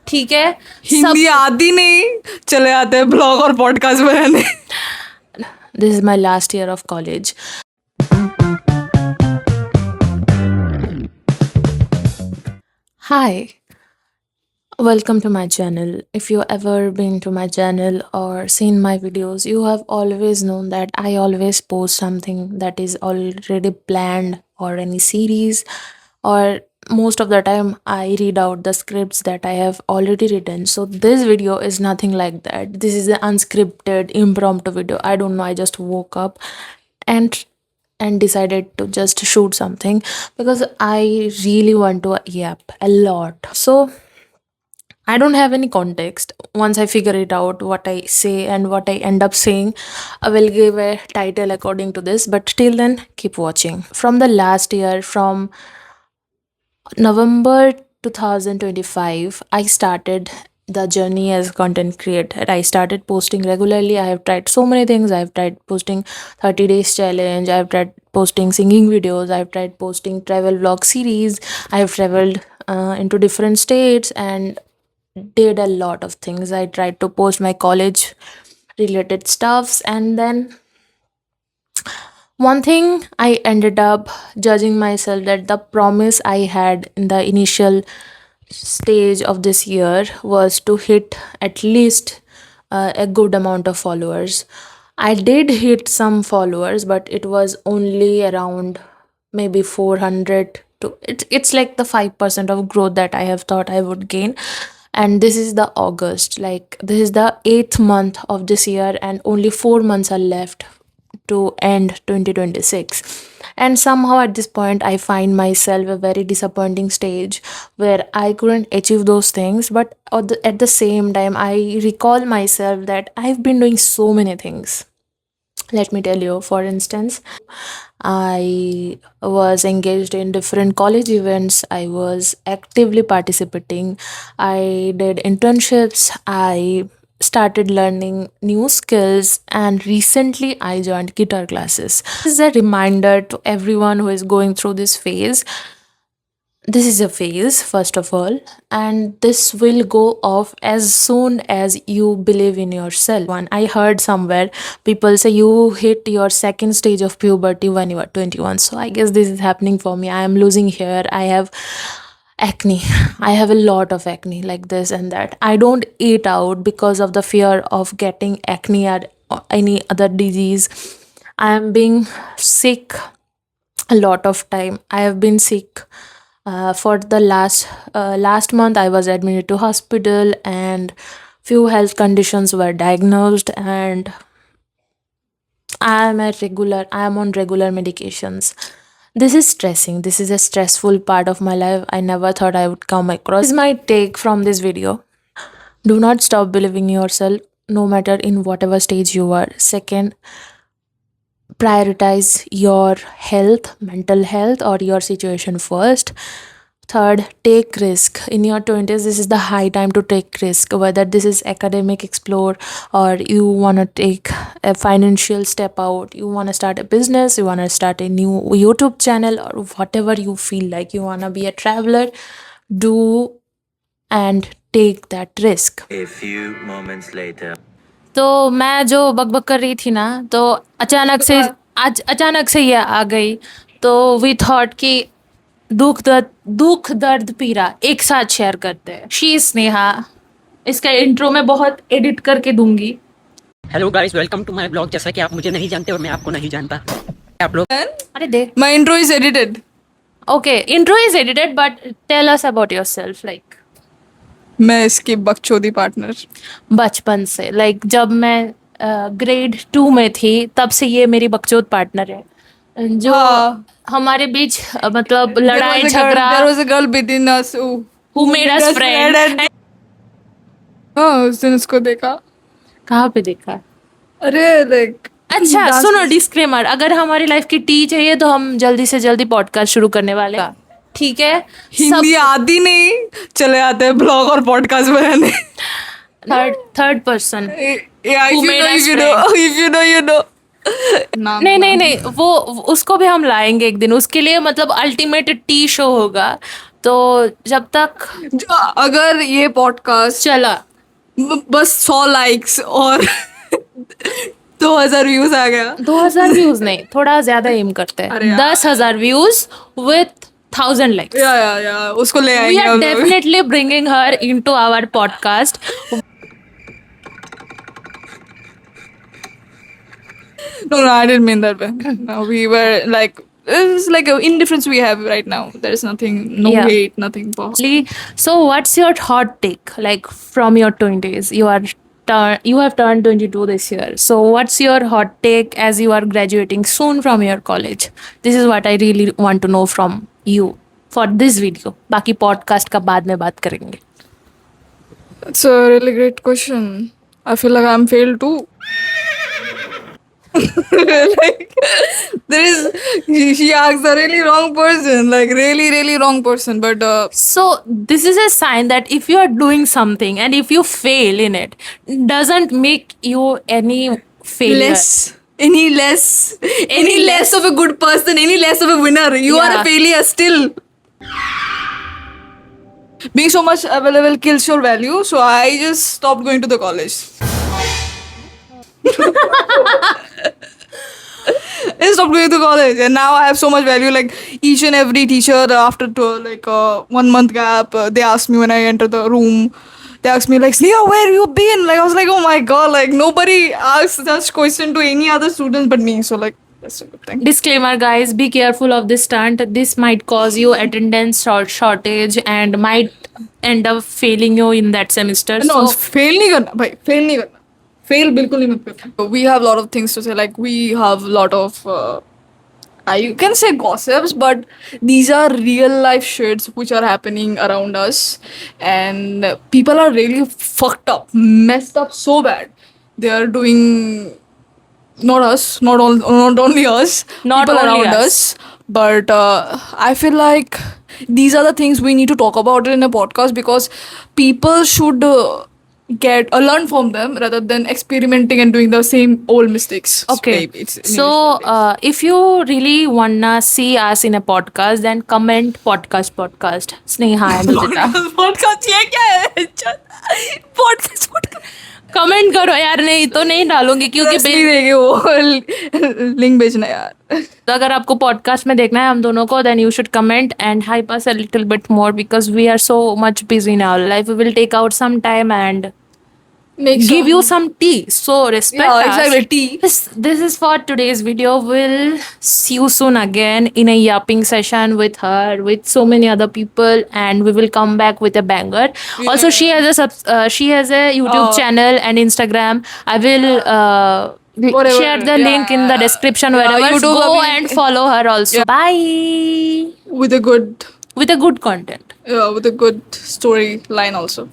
ठीक है। हिंदी आती नहीं, चले आते हैं ब्लॉग और पॉडकास्ट बनाने। This is my last year of college. Hi, welcome to my channel. If you ever been to my channel or seen my videos, you have always known that I always post something that is already planned or any series, or most of the time I read out the scripts that I have already written. So this video is nothing like that. This is an unscripted impromptu video. I don't know, I just woke up and decided to just shoot something because I really want to yap a lot. So I don't have any context. Once I figure it out, what I say and what I end up saying, I will give a title according to this. But till then, keep watching. From the last year, from November 2025, I started the journey as content creator. I started posting regularly. I have tried so many things. I've tried posting 30 days challenge. I've tried posting singing videos. I've tried posting travel vlog series. I've traveled into different states and did a lot of things. I tried to post my college related stuffs, and then one thing I ended up judging myself that the promise I had in the initial stage of this year was to hit at least a good amount of followers. I did hit some followers, but it was only around maybe 400 to it's like the 5% of growth that I have thought I would gain. And this is the August, like this is the 8th month of this year, and only 4 months are left to end 2026. And somehow at this point I find myself a very disappointing stage where I couldn't achieve those things, but at the same time I recall myself that I've been doing so many things. Let me tell you, for instance, I was engaged in different college events. I was actively participating. I did internships. I started learning new skills, and recently I joined guitar classes. This is a reminder to everyone who is going through this phase. This is a phase, first of all, and this will go off as soon as you believe in yourself. One, I heard somewhere people say you hit your second stage of puberty when you are 21. So I guess this is happening for me. I am losing hair. I have acne. I have a lot of acne, like this and that. I don't eat out because of the fear of getting acne or any other disease. I am being sick a lot of time. I have been sick for the last month. I was admitted to hospital, and few health conditions were diagnosed, and I am on regular medications. This is stressing. This is a stressful part of my life. I never thought I would come across. This is my take from this video. Do not stop believing in yourself, no matter in whatever stage you are. Second, prioritize your health, mental health, or your situation first. Third, take risk. In your 20s, this is the high time to take risk, whether this is academic explore, or you want to take a financial step out, you want to start a business, you want to start a new YouTube channel, or whatever you feel like. You want to be a traveler, do and take that risk. A few moments later. तो मैं जो बकबक कर रही थी ना, तो अचानक से ये आ गई. तो वी थॉट कि दुख दर्द पीड़ा एक साथ शेयर करते हैं. शी स्नेहा. इसका इंट्रो में बहुत एडिट करके दूंगी. Hello guys, welcome to my blog. जैसा कि आप मुझे नहीं जानते और मैं आपको नहीं जानता, आप लोग. अरे देख, My intro is edited. Okay, intro is edited, but tell us about yourself. Like मैं इसकी बकचोदी पार्टनर. बचपन से, लाइक जब मैं ग्रेड 2 में थी, तब से ये मेरी बकचोद पार्टनर है. जो हाँ. हमारे बीच मतलब लड़ाई There झगड़ा, was a girl between us who made us friend. and हाँ, उस दिन उसको देखा. कहाँ पे देखा? अरे लाइक अच्छा सुनो, डिस्क्लेमर, अगर हमारी लाइफ की टी चाहिए तो हम जल्दी से जल्दी पॉडकास्ट शुरू करने वाले हैं. ठीक है. हिंदी आती नहीं, चले आते हैं ब्लॉग और पॉडकास्ट बनाने. Third person. Yeah, Who made us if you know. नहीं, वो उसको भी हम लाएंगे एक दिन. उसके लिए मतलब अल्टीमेट टी शो होगा. तो जब तक अगर ये पॉडकास्ट चला बस 100 लाइक्स और 2000 व्यूज आ गया 2000 व्यूज नहीं, थोड़ा ज्यादा एम करते अरे हैं, यार। 10,000 व्यूज विथ 1000 likes. या उसको ले We आएंगे are हम लोग। definitely bringing her into our podcast. No, I didn't mean that way. No, we were like, it's like an indifference we have right now. There is nothing, no Yeah. hate, nothing. So, what's your hot take? Like from your 20s, you have turned 22 this year. So, what's your hot take as you are graduating soon from your college? This is what I really want to know from you for this video. बाकी podcast का बाद में बात करेंगे. It's a really great question. I feel like I'm failed too. Like there is, she asked the really wrong person, like really wrong person. But So this is a sign that if you are doing something and if you fail in it, doesn't make you any failure. any less of a good person, any less of a winner. You are a Yeah. failure still. Being so much available kills your value, so I just stopped going to the college. I stopped going to college, and now I have so much value. Like each and every teacher, after 1 month gap, they asked me when I enter the room. They asked me like, Sneha, where you been? Like I was like, oh my god, like nobody asks such question to any other students but me. So like that's a good thing. Disclaimer, guys, be careful of this stunt. This might cause you attendance shortage and might end up failing you in that semester. No, So, fail नहीं करना भाई, fail नहीं करना. Fail बिल्कुल नहीं मत करना. We have a lot of things to say. Like we have a lot of you can say gossips, but these are real life shits which are happening around us, and people are really fucked up, messed up so bad. They are doing not us, not only us, Not people only around us. us. But I feel like these are the things we need to talk about in a podcast because people should learn from them rather than experimenting and doing the same old mistakes. okay. Babe, it's So, if you really wanna see us in a podcast, then comment podcast. Sneha and Udita. podcast ये क्या है? podcast. Comment करो यार, नहीं तो नहीं डालूंगी क्योंकि नहीं देंगे वो लिंक भेजना यार. तो अगर आपको पॉडकास्ट में देखना है हम दोनों को, then you should comment and hype us a little bit more because we are so much busy in our life. We will take out some time and Make give you some tea. So respect Yeah, us. exactly, tea. This is for today's video. We'll see you soon again in a yapping session with her, with so many other people, and we will come back with a banger. Also, she has a YouTube channel and Instagram. I will Whatever, share the link in the yeah. description Yeah, wherever. YouTube Go abhi- and follow her also. Yeah. Bye. with a good With a good content. with a good storyline also.